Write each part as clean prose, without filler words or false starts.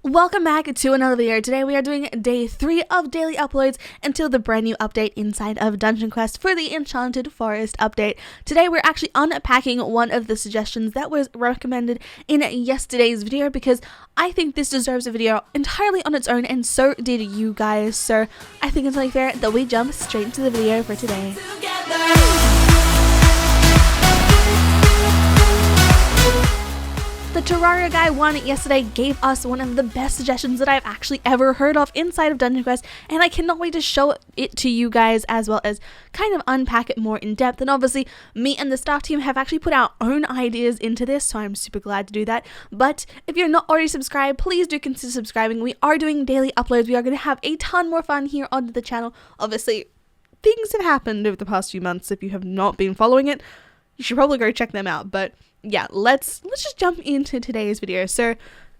Welcome back to another video. Today we are doing day 3 of daily uploads until the brand new update inside of Dungeon Quest for the Enchanted Forest update. Today we're actually unpacking one of the suggestions that was recommended in yesterday's video because I think this deserves a video entirely on its own, and so did you guys. So I think it's only fair that we jump straight into the video for today. The Terraria guy won yesterday gave us one of the best suggestions that I've actually ever heard of inside of Dungeon Quest, and I cannot wait to show it to you guys as well as kind of unpack it more in depth. And obviously me and the staff team have actually put our own ideas into this, so I'm super glad to do that. But if you're not already subscribed, please do consider subscribing. We are doing daily uploads. We are going to have a ton more fun here on the channel. Obviously things have happened over the past few months. If you have not been following it, you should probably go check them out. But yeah, let's just jump into today's video. So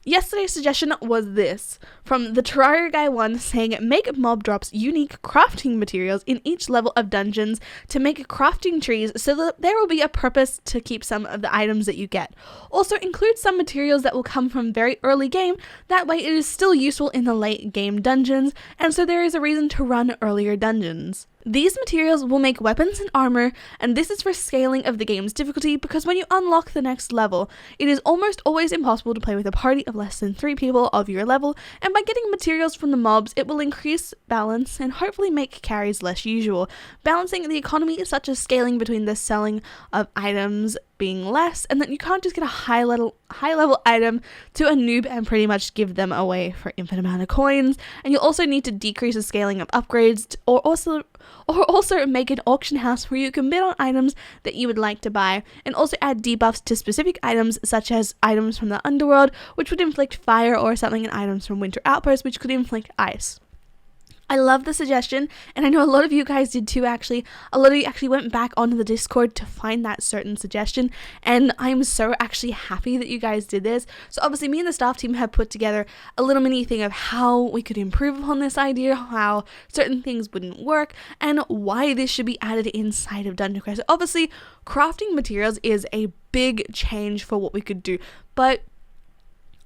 yesterday's suggestion was this from the Terraria guy 1, saying make mob drops unique crafting materials in each level of dungeons to make crafting trees so that there will be a purpose to keep some of the items that you get. Also include some materials that will come from very early game, that way it is still useful in the late game dungeons, and so there is a reason to run earlier dungeons. These materials will make weapons and armor, and this is for scaling of the game's difficulty because when you unlock the next level, it is almost always impossible to play with a party of less than 3 people of your level, and by getting materials from the mobs, it will increase balance and hopefully make carries less usual, balancing the economy such as scaling between the selling of items being less, and that you can't just get a high level item to a noob and pretty much give them away for infinite amount of coins. And you'll also need to decrease the scaling of upgrades, or also make an auction house where you can bid on items that you would like to buy, and also add debuffs to specific items such as items from the underworld, which would inflict fire, or something in items from winter outpost, which could inflict ice. I love the suggestion, and I know a lot of you guys did too actually. A lot of you actually went back onto the Discord to find that certain suggestion, and I'm so actually happy that you guys did this. So obviously me and the staff team have put together a little mini thing of how we could improve upon this idea, how certain things wouldn't work, and why this should be added inside of Dungeon Quest. Obviously, crafting materials is a big change for what we could do, but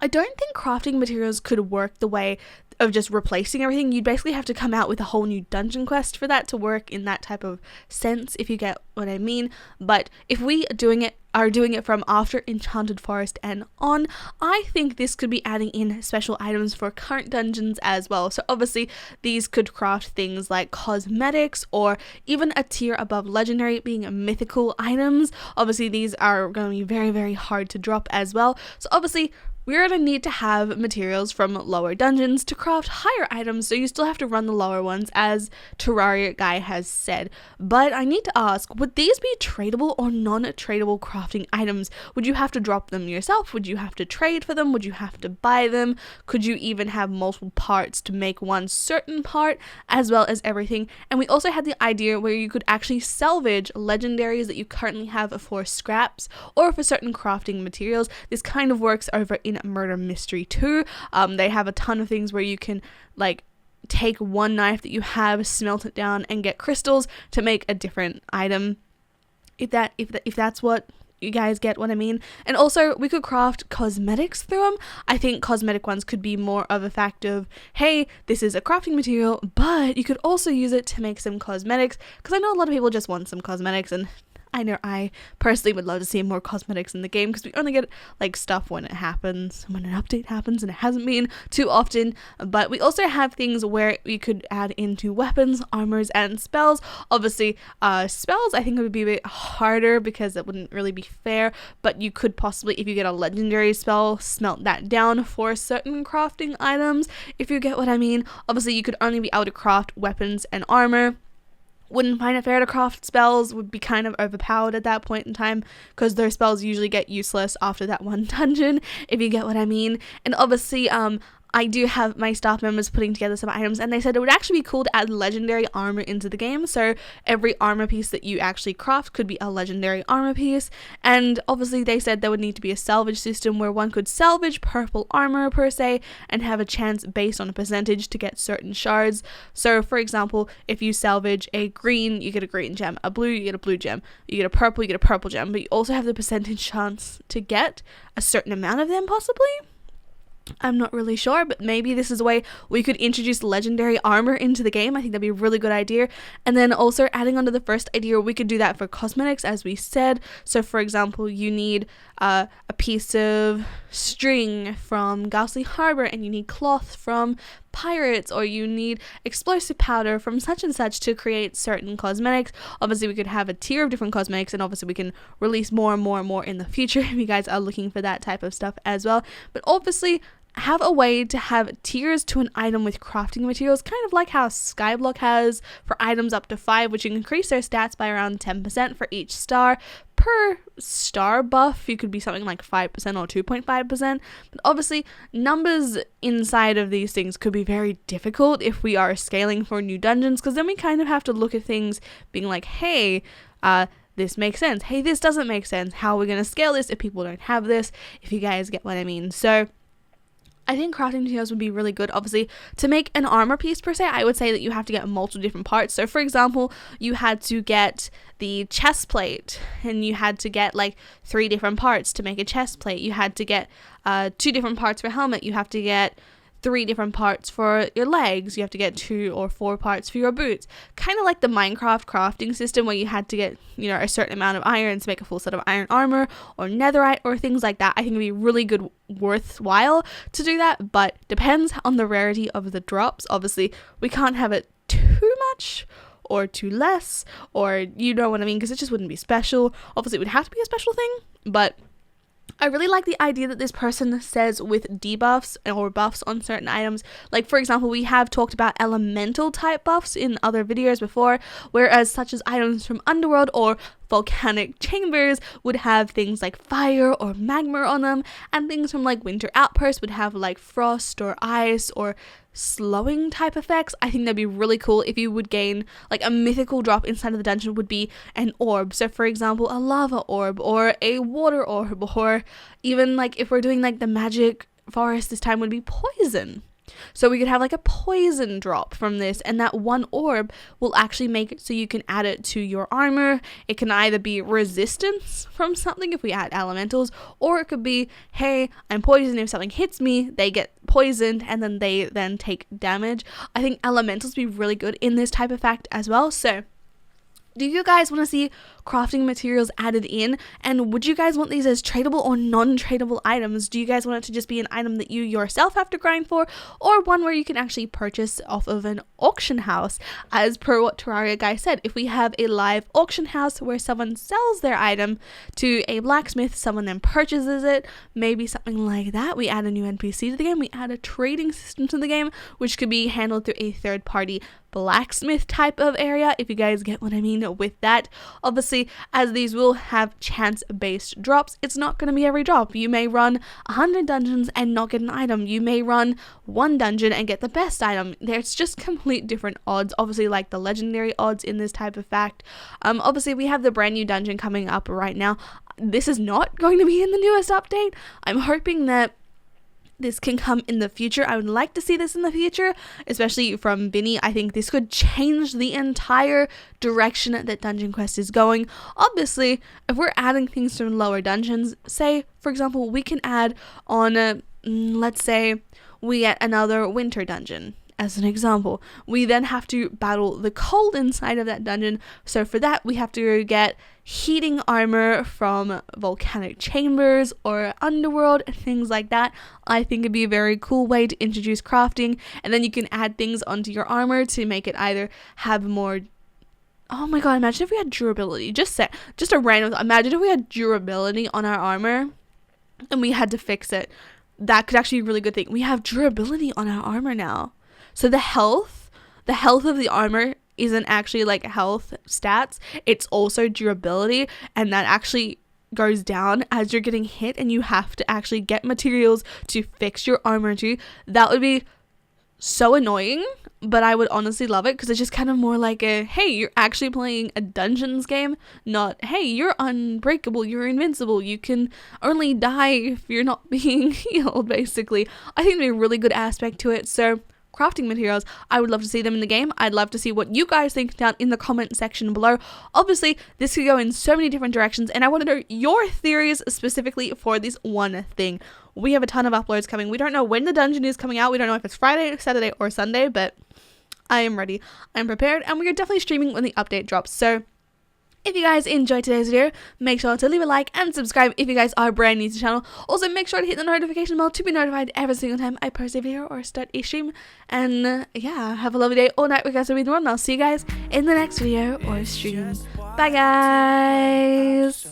I don't think crafting materials could work the way of just replacing everything. You'd basically have to come out with a whole new dungeon quest for that to work in that type of sense, if you get what I mean. But if we are doing it from after Enchanted Forest and on, I think this could be adding in special items for current dungeons as well. So obviously these could craft things like cosmetics, or even a tier above legendary being mythical items. Obviously these are going to be very, very hard to drop as well. So obviously we're going to need to have materials from lower dungeons to craft higher items, so you still have to run the lower ones, as Terraria guy has said. But I need to ask, would these be tradable or non-tradable crafting items? Would you have to drop them yourself? Would you have to trade for them? Would you have to buy them? Could you even have multiple parts to make one certain part, as well as everything? And we also had the idea where you could actually salvage legendaries that you currently have for scraps or for certain crafting materials. This kind of works over in Murder Mystery 2. They have a ton of things where you can like take one knife that you have, smelt it down, and get crystals to make a different item. If that's what you guys get what I mean. And also we could craft cosmetics through them. I think cosmetic ones could be more of a fact of, hey, this is a crafting material, but you could also use it to make some cosmetics, because I know a lot of people just want some cosmetics, and I know I personally would love to see more cosmetics in the game, because we only get like stuff when it happens, when an update happens, and it hasn't been too often. But we also have things where we could add into weapons, armors, and spells. Obviously spells I think would be a bit harder because it wouldn't really be fair, but you could possibly, if you get a legendary spell, smelt that down for certain crafting items, if you get what I mean. Obviously you could only be able to craft weapons and armor. Wouldn't find it fair to craft spells, would be kind of overpowered at that point in time, because their spells usually get useless after that one dungeon, if you get what I mean. And obviously I do have my staff members putting together some items, and they said it would actually be cool to add legendary armor into the game, so every armor piece that you actually craft could be a legendary armor piece. And obviously they said there would need to be a salvage system where one could salvage purple armor per se and have a chance based on a percentage to get certain shards. So for example, if you salvage a green, you get a green gem, a blue, you get a blue gem, you get a purple, you get a purple gem, but you also have the percentage chance to get a certain amount of them possibly. I'm not really sure, but maybe this is a way we could introduce legendary armor into the game. I think that'd be a really good idea. And then also adding on to the first idea, we could do that for cosmetics, as we said. So for example, you need a piece of string from Ghastly Harbor, and you need cloth from Pirates, or you need explosive powder from such and such to create certain cosmetics. Obviously we could have a tier of different cosmetics, and obviously we can release more and more and more in the future if you guys are looking for that type of stuff as well. But obviously have a way to have tiers to an item with crafting materials, kind of like how Skyblock has for items up to 5, which increase their stats by around 10% for each star. Per star buff, you could be something like 5% or 2.5%, but obviously numbers inside of these things could be very difficult if we are scaling for new dungeons, because then we kind of have to look at things being like, hey, this makes sense, hey, this doesn't make sense, how are we going to scale this if people don't have this, if you guys get what I mean. So I think crafting materials would be really good. Obviously, to make an armor piece per se, I would say that you have to get multiple different parts. So for example, you had to get the chest plate, and you had to get like 3 different parts to make a chest plate. You had to get 2 different parts for helmet. You have to get 3 different parts for your legs. You have to get 2 or 4 parts for your boots. Kind of like the Minecraft crafting system where you had to get, you know, a certain amount of iron to make a full set of iron armor, or netherite, or things like that. I think it'd be really good, worthwhile to do that, but depends on the rarity of the drops. Obviously, we can't have it too much or too less, or you know what I mean, because it just wouldn't be special. Obviously, it would have to be a special thing, but I really like the idea that this person says with debuffs or buffs on certain items. Like for example, we have talked about elemental type buffs in other videos before, whereas such as items from Underworld or volcanic chambers would have things like fire or magma on them, and things from like Winter Outpost would have like frost or ice or slowing type effects. I think that'd be really cool if you would gain like a mythical drop inside of the dungeon would be an orb. So for example, a lava orb or a water orb, or even like if we're doing like the magic forest this time would be poison. So we could have like a poison drop from this, and that one orb will actually make it so you can add it to your armor. It can either be resistance from something if we add elementals, or it could be, hey, I'm poisoned, if something hits me, they get poisoned and then they then take damage. I think elementals would be really good in this type of fact as well. So do you guys want to see crafting materials added in, and would you guys want these as tradable or non-tradable items? Do you guys want it to just be an item that you yourself have to grind for, or one where you can actually purchase off of an auction house? As per what Terraria guy said, if we have a live auction house where someone sells their item to a blacksmith, someone then purchases it, maybe something like that. We add a new NPC to the game, we add a trading system to the game, which could be handled through a third party blacksmith type of area, if you guys get what I mean with that. Obviously, as these will have chance based drops, it's not going to be every drop. You may run 100 dungeons and not get an item. You may run 1 dungeon and get the best item. There's just complete different odds, obviously, like the legendary odds in this type of fact. Obviously we have the brand new dungeon coming up right now. This is not going to be in the newest update. I'm hoping that this can come in the future. I would like to see this in the future, especially from Vinny. I think this could change the entire direction that Dungeon Quest is going. Obviously, if we're adding things from lower dungeons, say, for example, we can add on, let's say, we get another winter dungeon. As an example, we then have to battle the cold inside of that dungeon. So for that, we have to get heating armor from volcanic chambers or Underworld, things like that. I think it'd be a very cool way to introduce crafting, and then you can add things onto your armor to make it either have more. Oh my god, imagine if we had durability. Just a random. Imagine if we had durability on our armor and we had to fix it. That could actually be a really good thing. We have durability on our armor now. So the health of the armor isn't actually like health stats, it's also durability, and that actually goes down as you're getting hit and you have to actually get materials to fix your armor too. That would be so annoying, but I would honestly love it, because it's just kind of more like a, hey, you're actually playing a dungeons game, not, hey, you're unbreakable, you're invincible, you can only die if you're not being healed, basically. I think it'd be a really good aspect to it. So crafting materials, I would love to see them in the game. I'd love to see what you guys think down in the comment section below. Obviously, this could go in so many different directions, and I want to know your theories specifically for this one thing. we have a ton of uploads coming. We don't know when the dungeon is coming out. We don't know if it's Friday, Saturday, or Sunday, but I am ready. I'm prepared, and we are definitely streaming when the update drops. So if you guys enjoyed today's video, make sure to leave a like and subscribe if you guys are brand new to the channel. Also, make sure to hit the notification bell to be notified every single time I post a video or start a stream. And yeah, have a lovely day or night with guys. And I'll see you guys in the next video or stream. Bye, guys.